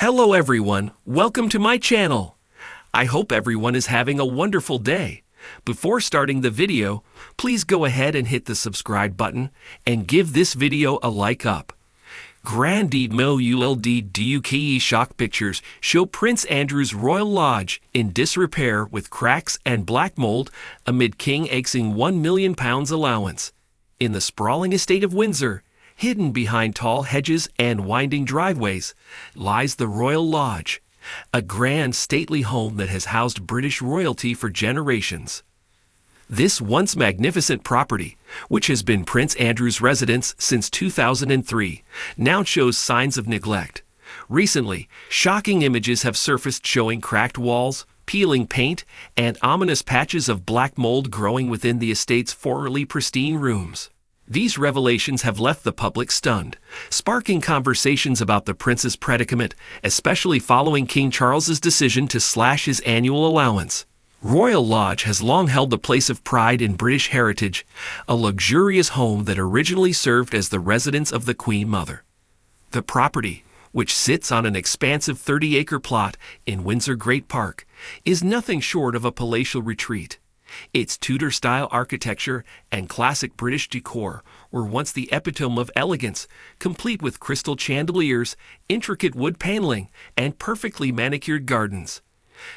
Hello everyone, welcome to my channel. I hope everyone is having a wonderful day. Before starting the video, please go ahead and hit the subscribe button and give this video a like up. Grandid Mould Duke shock pictures show Prince Andrew's royal lodge in disrepair with cracks and black mold amid King Axing £1 million allowance. In the sprawling estate of Windsor, hidden behind tall hedges and winding driveways, lies the Royal Lodge, a grand stately home that has housed British royalty for generations. This once magnificent property, which has been Prince Andrew's residence since 2003, now shows signs of neglect. Recently, shocking images have surfaced showing cracked walls, peeling paint, and ominous patches of black mold growing within the estate's formerly pristine rooms. These revelations have left the public stunned, sparking conversations about the prince's predicament, especially following King Charles's decision to slash his annual allowance. Royal Lodge has long held the place of pride in British heritage, a luxurious home that originally served as the residence of the Queen Mother. The property, which sits on an expansive 30-acre plot in Windsor Great Park, is nothing short of a palatial retreat. Its Tudor-style architecture and classic British decor were once the epitome of elegance, complete with crystal chandeliers, intricate wood paneling, and perfectly manicured gardens.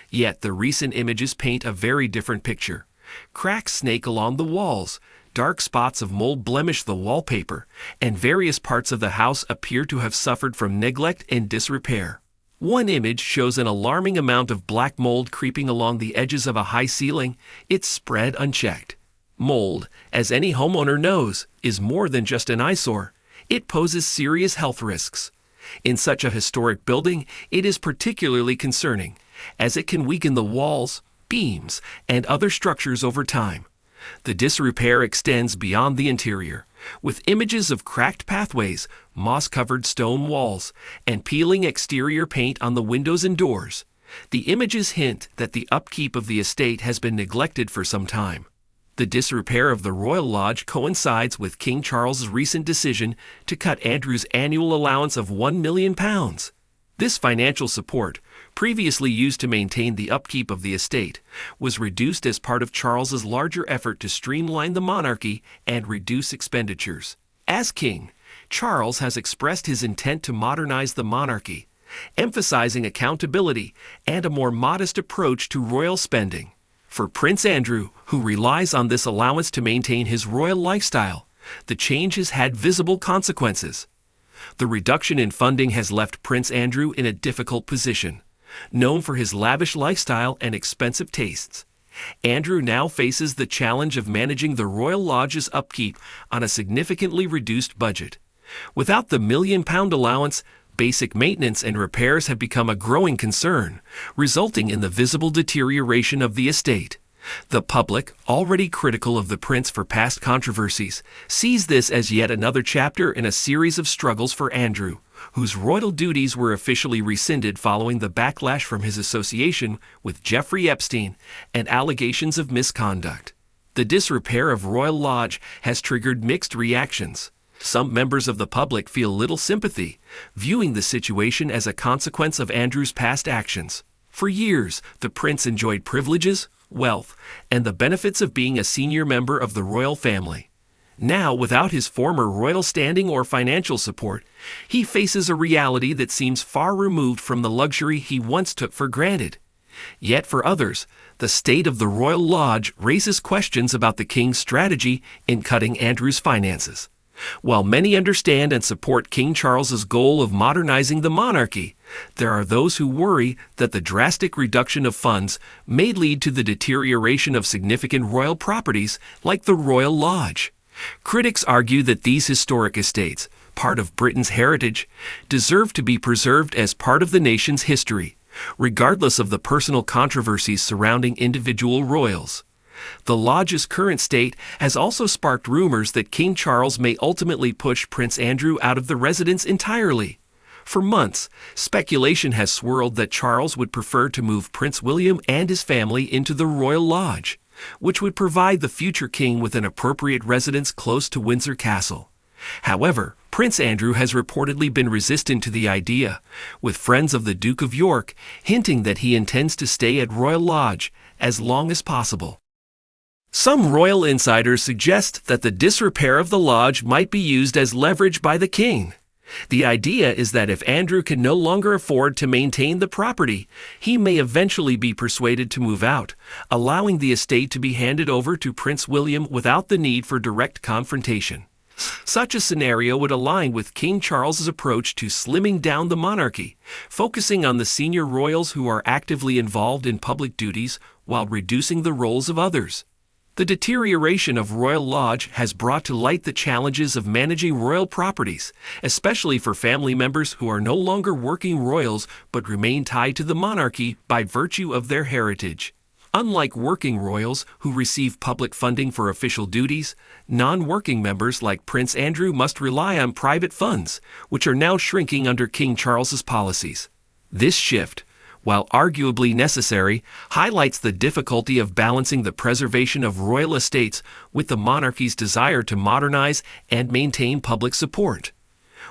Yet the recent images paint a very different picture. Cracks snake along the walls, dark spots of mold blemish the wallpaper, and various parts of the house appear to have suffered from neglect and disrepair. One image shows an alarming amount of black mold creeping along the edges of a high ceiling, its spread unchecked. Mold, as any homeowner knows, is more than just an eyesore. It poses serious health risks. In such a historic building, it is particularly concerning, as it can weaken the walls, beams, and other structures over time. The disrepair extends beyond the interior, with images of cracked pathways, moss-covered stone walls, and peeling exterior paint on the windows and doors. The images hint that the upkeep of the estate has been neglected for some time. The disrepair of the Royal Lodge coincides with King Charles's recent decision to cut Andrew's annual allowance of £1 million. This financial support, previously used to maintain the upkeep of the estate, was reduced as part of Charles's larger effort to streamline the monarchy and reduce expenditures. As king, Charles has expressed his intent to modernize the monarchy, emphasizing accountability and a more modest approach to royal spending. For Prince Andrew, who relies on this allowance to maintain his royal lifestyle, the change has had visible consequences. The reduction in funding has left Prince Andrew in a difficult position. Known for his lavish lifestyle and expensive tastes, Andrew now faces the challenge of managing the Royal Lodge's upkeep on a significantly reduced budget. Without the £1 million allowance, basic maintenance and repairs have become a growing concern, resulting in the visible deterioration of the estate. The public, already critical of the prince for past controversies, sees this as yet another chapter in a series of struggles for Andrew, whose royal duties were officially rescinded following the backlash from his association with Jeffrey Epstein and allegations of misconduct. The disrepair of Royal Lodge has triggered mixed reactions. Some members of the public feel little sympathy, viewing the situation as a consequence of Andrew's past actions. For years, the prince enjoyed privileges, wealth, and the benefits of being a senior member of the royal family. Now, without his former royal standing or financial support, he faces a reality that seems far removed from the luxury he once took for granted. Yet for others, the state of the Royal Lodge raises questions about the king's strategy in cutting Andrew's finances. While many understand and support King Charles's goal of modernizing the monarchy, there are those who worry that the drastic reduction of funds may lead to the deterioration of significant royal properties like the Royal Lodge. Critics argue that these historic estates, part of Britain's heritage, deserve to be preserved as part of the nation's history, regardless of the personal controversies surrounding individual royals. The lodge's current state has also sparked rumors that King Charles may ultimately push Prince Andrew out of the residence entirely. For months, speculation has swirled that Charles would prefer to move Prince William and his family into the Royal Lodge, which would provide the future king with an appropriate residence close to Windsor Castle. However, Prince Andrew has reportedly been resistant to the idea, with friends of the Duke of York hinting that he intends to stay at Royal Lodge as long as possible. Some royal insiders suggest that the disrepair of the lodge might be used as leverage by the king. The idea is that if Andrew can no longer afford to maintain the property, he may eventually be persuaded to move out, allowing the estate to be handed over to Prince William without the need for direct confrontation. Such a scenario would align with King Charles's approach to slimming down the monarchy, focusing on the senior royals who are actively involved in public duties while reducing the roles of others. The deterioration of Royal Lodge has brought to light the challenges of managing royal properties, especially for family members who are no longer working royals but remain tied to the monarchy by virtue of their heritage. Unlike working royals who receive public funding for official duties, non-working members like Prince Andrew must rely on private funds, which are now shrinking under King Charles's policies. This shift, while arguably necessary, highlights the difficulty of balancing the preservation of royal estates with the monarchy's desire to modernize and maintain public support.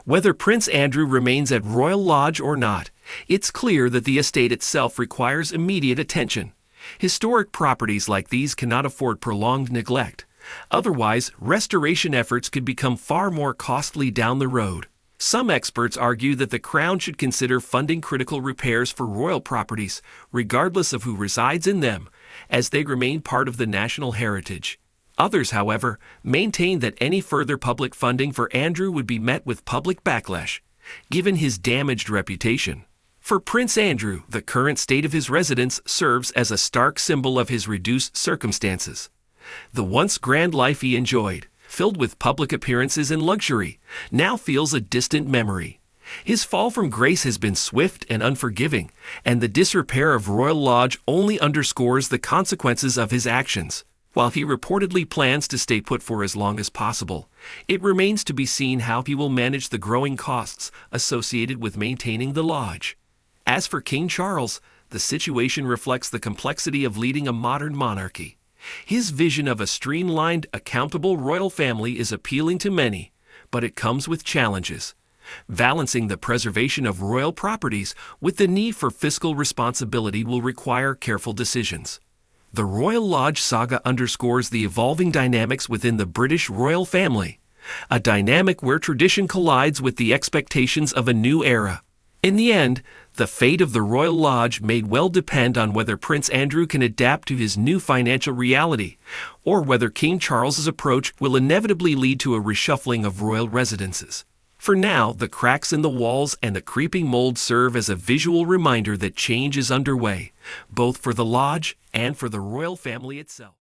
Whether Prince Andrew remains at Royal Lodge or not, it's clear that the estate itself requires immediate attention. Historic properties like these cannot afford prolonged neglect. Otherwise, restoration efforts could become far more costly down the road. Some experts argue that the Crown should consider funding critical repairs for royal properties, regardless of who resides in them, as they remain part of the national heritage. Others, however, maintain that any further public funding for Andrew would be met with public backlash, given his damaged reputation. For Prince Andrew, the current state of his residence serves as a stark symbol of his reduced circumstances. The once grand life he enjoyed, filled with public appearances and luxury, now feels a distant memory. His fall from grace has been swift and unforgiving, and the disrepair of Royal Lodge only underscores the consequences of his actions. While he reportedly plans to stay put for as long as possible, it remains to be seen how he will manage the growing costs associated with maintaining the lodge. As for King Charles, the situation reflects the complexity of leading a modern monarchy. His vision of a streamlined, accountable royal family is appealing to many, but it comes with challenges. Balancing the preservation of royal properties with the need for fiscal responsibility will require careful decisions. The Royal Lodge saga underscores the evolving dynamics within the British royal family, a dynamic where tradition collides with the expectations of a new era. In the end, the fate of the Royal Lodge may well depend on whether Prince Andrew can adapt to his new financial reality, or whether King Charles's approach will inevitably lead to a reshuffling of royal residences. For now, the cracks in the walls and the creeping mold serve as a visual reminder that change is underway, both for the lodge and for the royal family itself.